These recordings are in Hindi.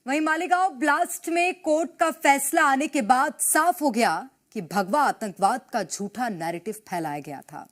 वहीं मालेगांव ब्लास्ट में कोर्ट का फैसला आने के बाद साफ हो गया कि भगवा आतंकवाद का झूठा नैरेटिव फैलाया गया था।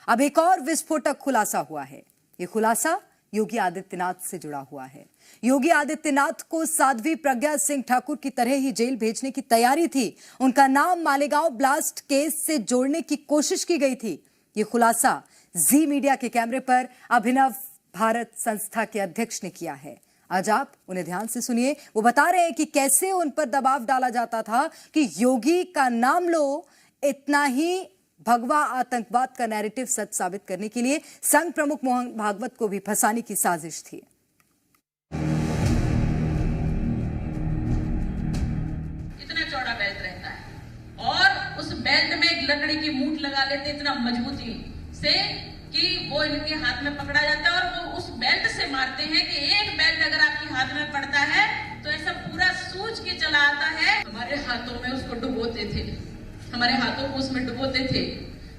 अब एक और विस्फोटक खुलासा हुआ है। ये खुलासा योगी आदित्यनाथ से जुड़ा हुआ है। योगी आदित्यनाथ को साध्वी प्रज्ञा सिंह ठाकुर की तरह ही जेल भेजने की तैयारी थी। उनका नाम मालेगांव ब्लास्ट केस से जोड़ने की कोशिश की गई थी। ये खुलासा जी मीडिया के कैमरे पर अभिनव भारत संस्था के अध्यक्ष ने किया है। आज आप उन्हें ध्यान से सुनिए। वो बता रहे हैं कि कैसे उन पर दबाव डाला जाता था कि योगी का नाम लो। इतना ही भगवा आतंकवाद का नैरेटिव सच साबित करने के लिए संघ प्रमुख मोहन भागवत को भी फंसाने की साजिश थी। इतना चौड़ा बेल्ट रहता है और उस बेल्ट में एक लकड़ी की मूठ लगा लेते इतना मजबूती से कि वो इनके हाथ में पकड़ा जाता है और वो उस बेल्ट से मारते हैं कि एक बेल्ट अगर आपके हाथ में पड़ता है तो ऐसा पूरा सूझ के चला आता है। हमारे हाथों में उसको डुबोते थे, हमारे हाथों को उसमें डुबोते थे,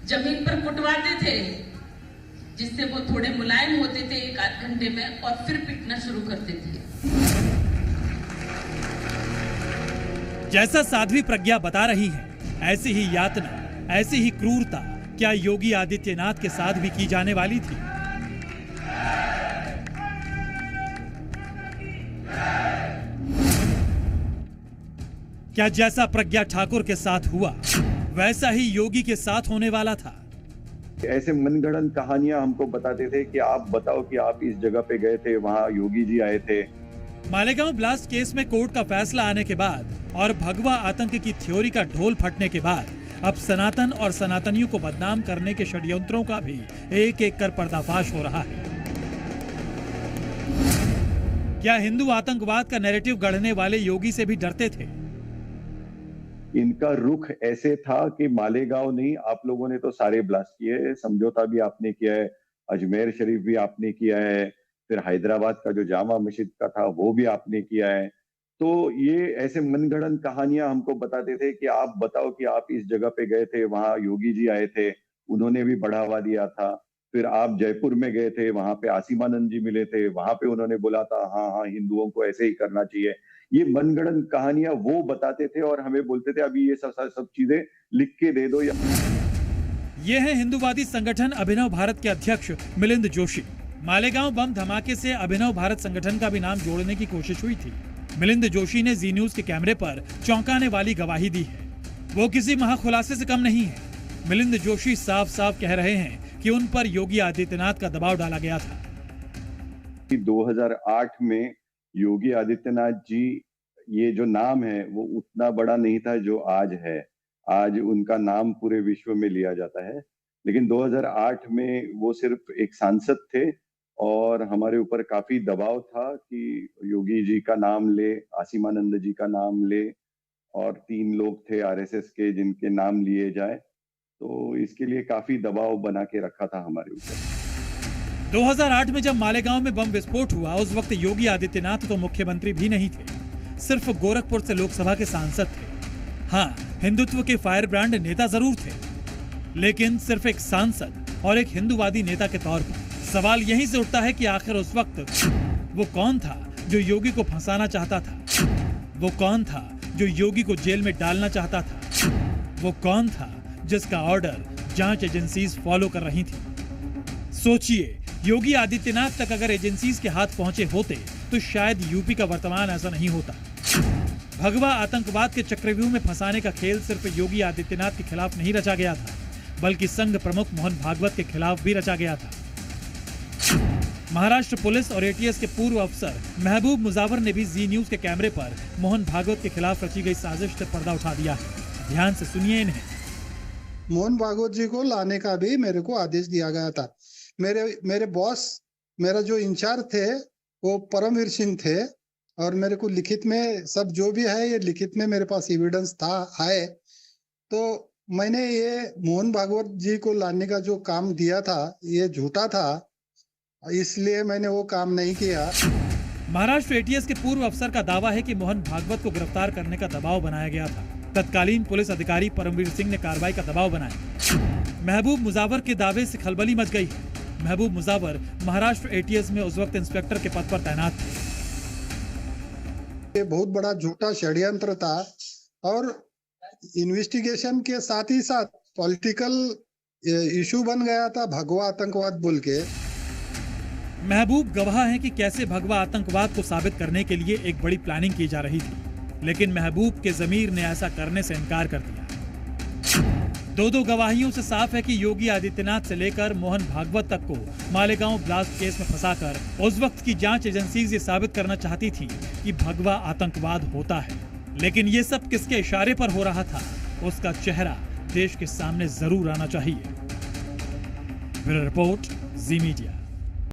जमीन पर कुटवाते थे जिससे वो थोड़े मुलायम होते थे 1-8 घंटे में और फिर पीटना शुरू करते थे। जैसा साध्वी प्रज्ञा बता रही है, ऐसी ही यातना, ऐसी ही क्रूरता क्या योगी आदित्यनाथ के साथ भी की जाने वाली थी? क्या जैसा प्रज्ञा ठाकुर के साथ हुआ वैसा ही योगी के साथ होने वाला था? ऐसे मनगढ़ंत कहानियां हमको बताते थे कि आप बताओ कि आप इस जगह पे गए थे, वहां योगी जी आए थे। मालेगांव ब्लास्ट केस में कोर्ट का फैसला आने के बाद और भगवा आतंक की थ्योरी का ढोल फटने के बाद अब सनातन और सनातनियों को बदनाम करने के षड्यंत्रों का भी एक एक कर पर्दाफाश हो रहा है। क्या हिंदू आतंकवाद का नैरेटिव गढ़ने वाले योगी से भी डरते थे? इनका रुख ऐसे था कि मालेगांव नहीं, आप लोगों ने तो सारे ब्लास्ट किए, समझौता भी आपने किया है, अजमेर शरीफ भी आपने किया है, फिर हैदराबाद का जो जामा मस्जिद का था वो भी आपने किया है। तो ये ऐसे मनगढ़ंत कहानियां हमको बताते थे कि आप बताओ कि आप इस जगह पे गए थे, वहां योगी जी आए थे, उन्होंने भी बढ़ावा दिया था। फिर आप जयपुर में गए थे, वहां पे आसिमानंद जी मिले थे, वहां पे उन्होंने बोला था हाँ हाँ हिंदुओं को ऐसे ही करना चाहिए। ये मनगढ़ंत कहानियां वो बताते थे और हमें बोलते थे अभी ये सब चीजें लिख के दे दो। ये है हिंदूवादी संगठन अभिनव भारत के अध्यक्ष मिलिंद जोशी। मालेगांव बम धमाके से अभिनव भारत संगठन का भी नाम जोड़ने की कोशिश हुई थी। मिलिंद जोशी ने जी न्यूज के कैमरे पर चौंकाने वाली गवाही दी है। वो किसी महाखुलासे से कम नहीं है। मिलिंद जोशी साफ साफ कह रहे हैं कि उन पर योगी आदित्यनाथ का दबाव डाला गया था। 2008 में योगी आदित्यनाथ जी, ये जो नाम है वो उतना बड़ा नहीं था जो आज है। आज उनका नाम पूरे विश्व में लिया जाता है, लेकिन 2008 में वो सिर्फ एक सांसद थे और हमारे ऊपर काफी दबाव था कि योगी जी का नाम ले, आसिमानंद जी का नाम ले, और 3 लोग थे आरएसएस के जिनके नाम लिए जाए। तो इसके लिए काफी दबाव बना के रखा था हमारे ऊपर। 2008 में जब मालेगांव में बम विस्फोट हुआ, उस वक्त योगी आदित्यनाथ तो मुख्यमंत्री भी नहीं थे, सिर्फ गोरखपुर से लोकसभा के सांसद थे। हाँ, हिंदुत्व के फायर ब्रांड नेता जरूर थे, लेकिन सिर्फ एक सांसद और एक हिंदूवादी नेता के तौर पर। सवाल यहीं से उठता है कि आखिर उस वक्त वो कौन था जो योगी को फंसाना चाहता था? वो कौन था जो योगी को जेल में डालना चाहता था? वो कौन था जिसका ऑर्डर जांच एजेंसीज फॉलो कर रही थी? सोचिए, योगी आदित्यनाथ तक अगर एजेंसीज के हाथ पहुंचे होते तो शायद यूपी का वर्तमान ऐसा नहीं होता। भगवा आतंकवाद के चक्रव्यूह में फंसाने का खेल सिर्फ योगी आदित्यनाथ के खिलाफ नहीं रचा गया था, बल्कि संघ प्रमुख मोहन भागवत के खिलाफ भी रचा गया था। महाराष्ट्र पुलिस और एटीएस के पूर्व अफसर महबूब मुजावर ने भी जी न्यूज के कैमरे पर मोहन भागवत के खिलाफ रची गई साजिश से पर्दा उठा दिया है। ध्यान से सुनिए इन्हें। मोहन भागवत जी को लाने का भी मेरे को आदेश दिया गया था। मेरे बॉस, मेरा जो इंचार्ज थे वो परमवीर सिंह थे और मेरे को लिखित में सब जो भी है ये लिखित में मेरे पास एविडेंस है। तो मैंने ये मोहन भागवत जी को लाने का जो काम दिया था ये झूठा था, इसलिए मैंने वो काम नहीं किया। महाराष्ट्र एटीएस के पूर्व अफसर का दावा है कि मोहन भागवत को गिरफ्तार करने का दबाव बनाया गया था। तत्कालीन पुलिस अधिकारी परमवीर सिंह ने कार्रवाई का दबाव बनाया। महबूब मुजावर के दावे से खलबली मच गई है। महबूब मुजावर महाराष्ट्र एटीएस में उस वक्त इंस्पेक्टर के पद पर तैनात थे। ये बहुत बड़ा झूठा षड्यंत्र था और इन्वेस्टिगेशन के साथ ही साथ पॉलिटिकल इशू बन गया था भगवा आतंकवाद बोल के। महबूब गवाह हैं कि कैसे भगवा आतंकवाद को साबित करने के लिए एक बड़ी प्लानिंग की जा रही थी, लेकिन महबूब के जमीर ने ऐसा करने से इनकार कर दिया। दो गवाहियों से साफ है कि योगी आदित्यनाथ से लेकर मोहन भागवत तक को मालेगांव ब्लास्ट केस में फंसाकर उस वक्त की जांच एजेंसी ये साबित करना चाहती थी कि भगवा आतंकवाद होता है, लेकिन ये सब किसके इशारे पर हो रहा था, उसका चेहरा देश के सामने जरूर आना चाहिए। ब्यूरो रिपोर्ट, जी मीडिया।